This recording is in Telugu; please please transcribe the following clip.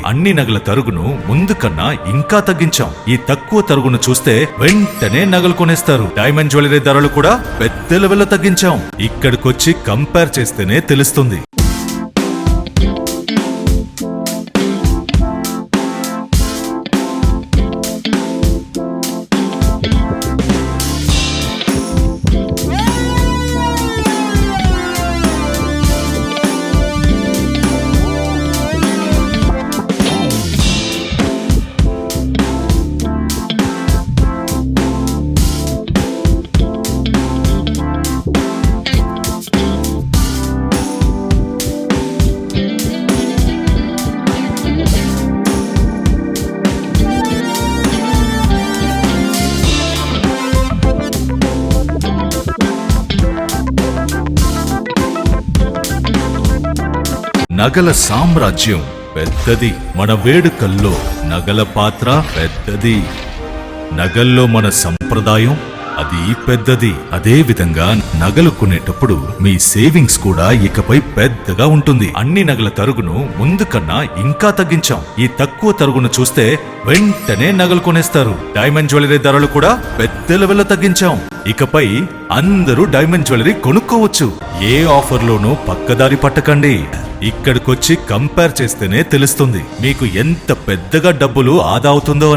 అన్ని నగల తరుగును ముందు కన్నా ఇంకా తగ్గించాం. ఈ తక్కువ తరుగును చూస్తే వెంటనే నగలు కొనేస్తారు. డైమండ్ జ్యువెలరీ ధరలు కూడా పెద్ద లెవెల్లో తగ్గించాం. ఇక్కడికొచ్చి కంపేర్ చేస్తేనే తెలుస్తుంది. నగల సామ్రాజ్యం పెద్దది. మన వేడుకల్లో నగల పాత్ర పెద్దది. నగల్లో మన సంప్రదాయం అది పెద్దది. అదే విధంగా నగలు కొనేటప్పుడు మీ సేవింగ్స్ కూడా ఇకపై పెద్దగా ఉంటుంది. అన్ని నగల తరుగును ముందు కన్నా ఇంకా తగ్గించాం. ఈ తక్కువ తరుగును చూస్తే వెంటనే నగలు కొనేస్తారు. డైమండ్ జ్యువెలరీ ధరలు కూడా పెద్ద లెవెల్లో తగ్గించాం. ఇకపై అందరూ డైమండ్ జ్యువెలరీ కొనుక్కోవచ్చు. ఏ ఆఫర్లోనూ పక్కదారి పట్టకండి. ఇక్కడికొచ్చి కంపేర్ చేస్తేనే తెలుస్తుంది మీకు ఎంత పెద్దగా డబ్బులు ఆదా అవుతుందో అని.